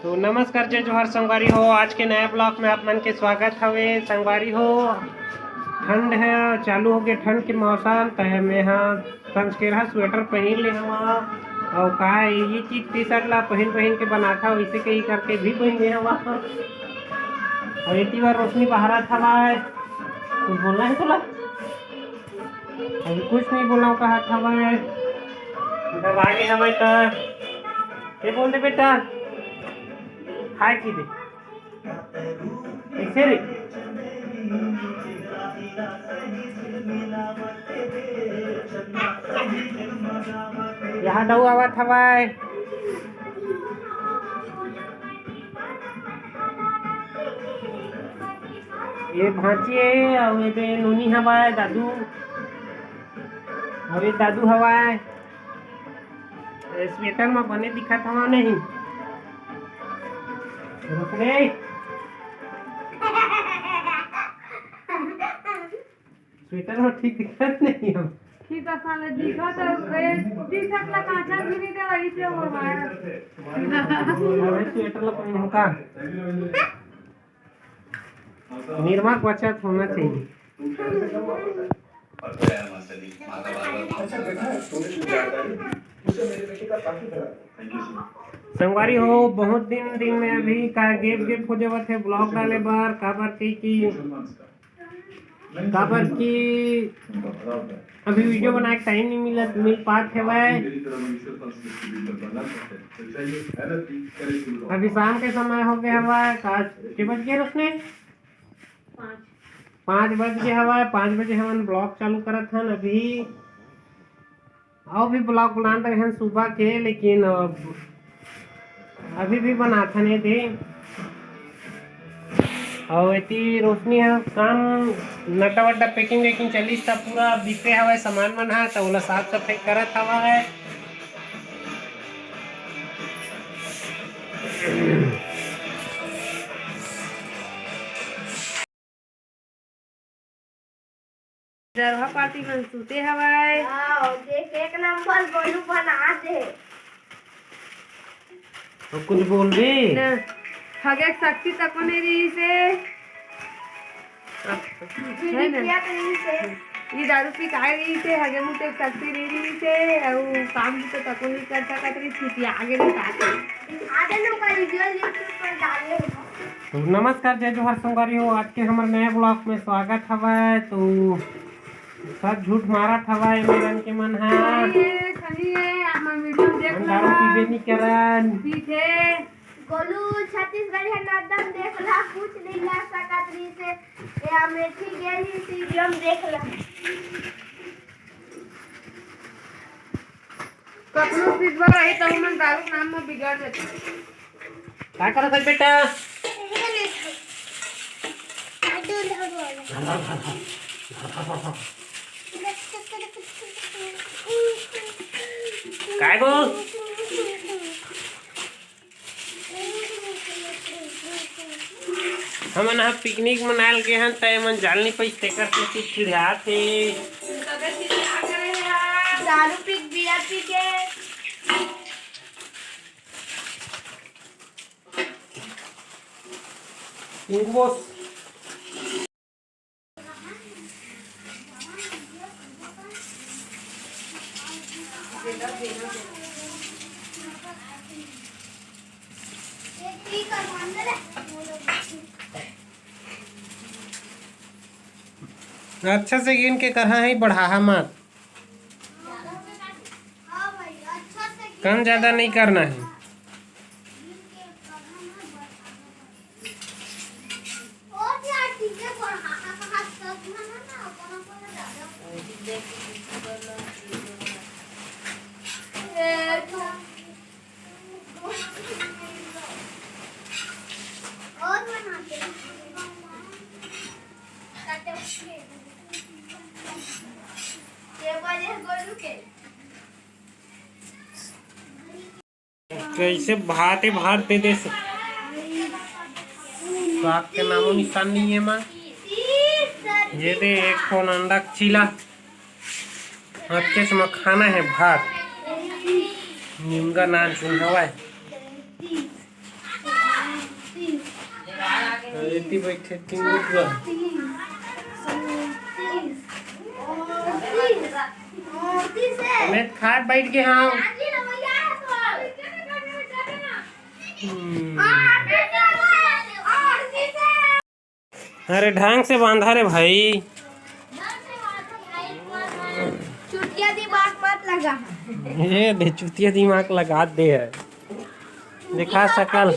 तो नमस्कार जय जोहार संगवारी हो। आज के नए ब्लॉग में आप मन के स्वागत हवे संगवारी हो। ठंड है, चालू हो गया ठंड के मौसम। तो मैं संस्केरा स्वेटर पहन ले हवा और का ये चीज टी शर्ट ला पहन पहन के बनाता हूँ, इसे कहीं करके भी पहन ले हवा। और इतनी बार रोशनी बाहर था, कुछ बोलना है तुला? अभी कुछ नहीं बोला कहा था जब आगे हमें तो ये बोल दे बेटा हाय की दे कैसे रे। यहाँ डऊ आवा था भाई। ये भांची है और ये नूनी हवाए दादू और ये दादू हवाए। स्वेटर में बने दिखा था नहीं रुक रे। स्वेटर में ठीक दिखत नहीं हम ठीक असाले दिखा तो टी-शर्ट ला काचा गिरी दे वही से हो रहा स्वेटर ला पहन का निर्मा बचत होना चाहिए। संगवारी हो बहुत दिन में अभी का गेप हो जावत है ब्लॉग डाले बार काबर की अभी वीडियो बनाए टाइम नहीं मिल पात है वह। अभी शाम के समय हो गया हवा के बज गए उसने 5 बज गया हवा। 5 बजे हम ब्लॉग चालू करत हन। अभी और भी ब्लॉग बना रहे हैं सुबह के, लेकिन अभी भी बनाते नहीं थे। और इतनी रोशनी है काम नटा वटा पैकिंग वैकिंग चली था पूरा बिके हवा सामान मन है तो ओला साफ सफाई करत हवा है। जरवा पार्टी में सूते हवाए देख एक नंबर गोलू बना दे। तो कुछ बोल रही न हगे शक्ति तक नहीं रही से है ना ये दारू पी काय रही से हगे मुते शक्ति रही से और काम भी तो तक नहीं कर सकत रही थी आगे नहीं पाते आगे लोग का वीडियो यूट्यूब पर डाले हैं। तो नमस्कार जय जोहार संगवारी हो। आज के हमारे नए ब्लॉग में स्वागत हवा। तो सब झूठ मारा हवा मेरन के मन है खनी है हम वीडियो देख दारू पीबे नहीं करन पीछे गोलू छत्तीसगढ़ है नदम देख ला कुछ नहीं ला सकत रही से ये अमेठी गेली सीरियम देख ला कपनो सीधवा रही तो हम दारू नाम में बिगड़ देते क्या करत है बेटा? काय गो हमन हा पिकनिक मनाल गए हन त मन जाल नहीं पैसे करके चिढ़ा थे दारू पी बियर पी के बॉस अच्छा से गिन के कहा है बढ़ा मत, कम ज्यादा नहीं करना है। कैसे भात दे दे स्वाद के नामो निशान नहीं है माँ। ये दे एक फोन अंडा चीला अच्छे से खाना है भात निमगा नान चुन हवा इतनी बैठे 3 रुपया। मैं खाट बैठ के हाँ। अरे ढंग से बांधा रे भाई। चुटिया दिमाग मत लगा। ये दे चुतिया दिमाग लगा दे है। दिखा सकल।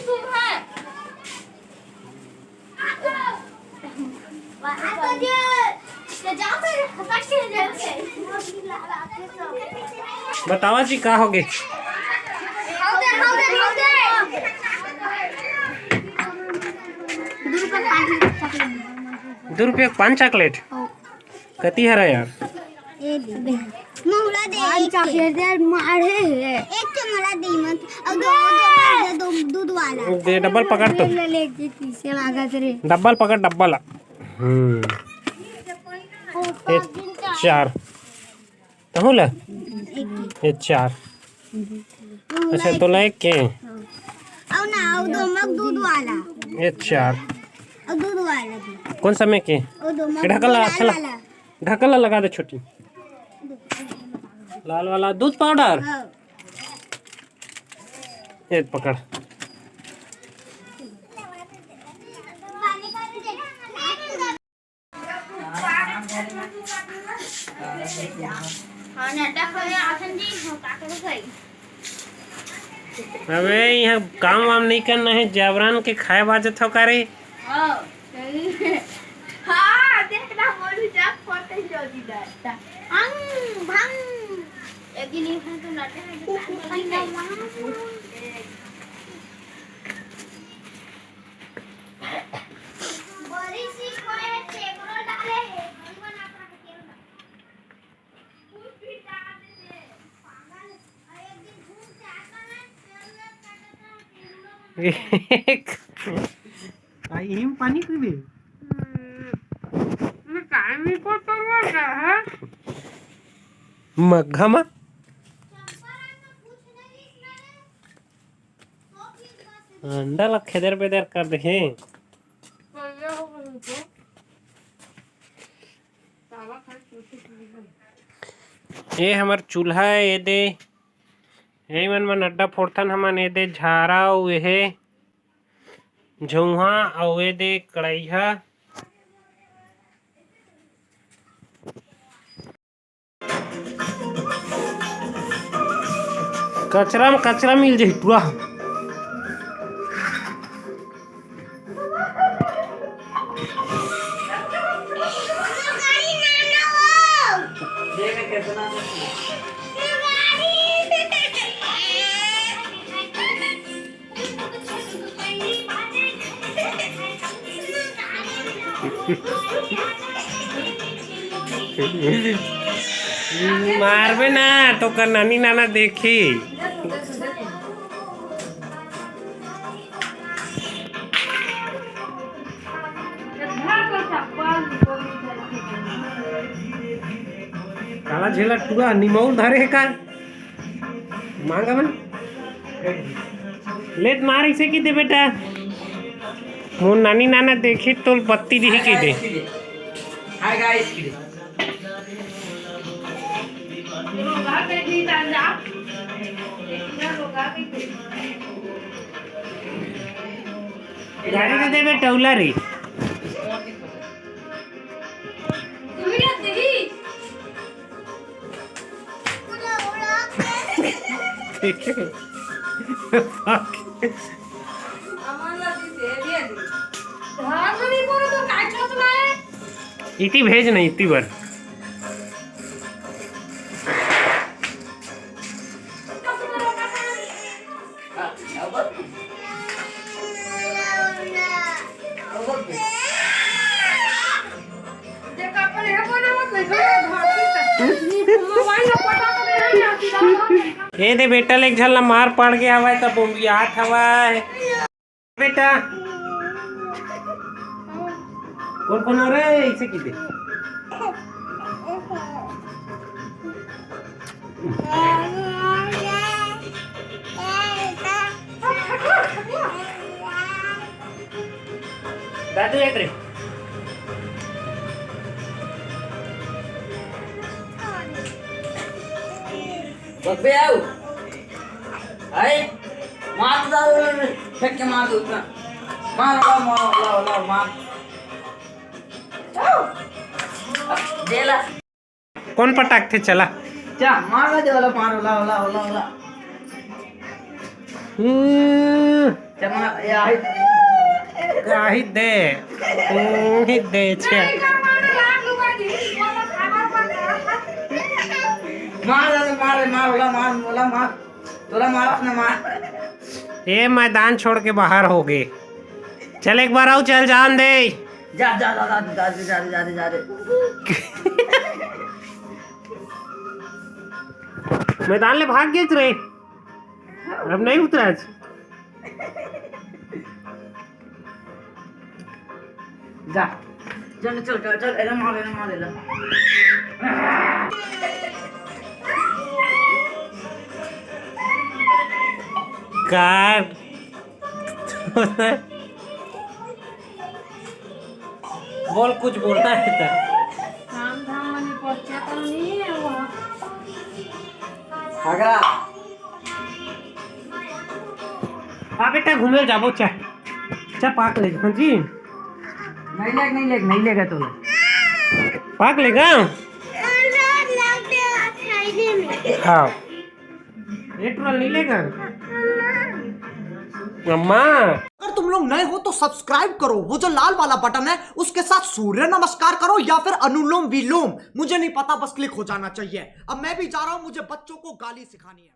बतावा जी का होगे? 2 रुपये 5 चॉकलेट कती हरा यार। मोहला दे एक चॉकलेट यार मारे है एक तो मला दे मत और दो दूध वाला दे डबल पकड़ तो ले पीछे मांगा तेरे डबल पकड़ डबल। ये 4 तो होला ये 4 अच्छा तो लाइक के और ना और दो मग दूध वाला ये 4 और दूध वाला कौन सा में के और दो मग ढकला अच्छा ढकला लगा दे छोटी लाल वाला दूध पाउडर ये पकड़। अबे यहाँ काम वाम नहीं करना है जावरान के खाए बाजत हो करे। हाँ देखना मोरू जा फोटो जो दी दाता भंग एक दिन ये तो नाटे में बड़ी सी कोई टेबल डाले है भगवान आपका केवल कुछ भी डाल दे पागल एक दिन घूम के आता है तेल काटता आई हिम पानी पीबे मघमा अंडा ला खेदर बेदर कर दे। ये हमार चूल्हा है ये दे यही मन अड्डा फोड़थन हमन ये दे झारा हुए है झुहा और ये दे कढ़ाइया कचरा में कचरा मिल जाए पूरा। मारबे ना तो कर नानी नाना देखी। काला झेला टुआ निमौल धरे का मांगा मन लेट मार इसे की दे बेटा मोर नानी नाना देखी तो बत्ती दी की दे। हाय गाइस गाड़ी दे दे बेटा उला रे इति भेज नहीं इति बार ये दे बेटा ले झल्ला मार पड़ गया हवा तब बोम्बियाट हवा बेटा कौन कौन हो रहे इसे की दे दादू एक रे बब्बे आओ आए मार दो फेंक के मार दो उतना मार मार देला कौन पटाक थे चला जा मार दे वाला मार ला चमा या ही दे छे मार तोला मार अपना मार ये मैदान छोड़ के बाहर हो गए चल एक बार आओ चल जान दे जा मैदान ले भाग गए रे अब नहीं उतरा जा चल ऐसा मार कार बोल कुछ बोलना है तो काम धाम मने पहुंचा तो नहीं है वो आगरा हाँ बेटा घूमे जाबो चा पाक ले हाँ जी नहीं लेगा तू पाक लेगा हाँ एक रोल नहीं लेगा अम्मा अगर तुम लोग नए हो तो सब्सक्राइब करो, वो जो लाल वाला बटन है उसके साथ सूर्य नमस्कार करो या फिर अनुलोम विलोम, मुझे नहीं पता, बस क्लिक हो जाना चाहिए। अब मैं भी जा रहा हूं, मुझे बच्चों को गाली सिखानी है।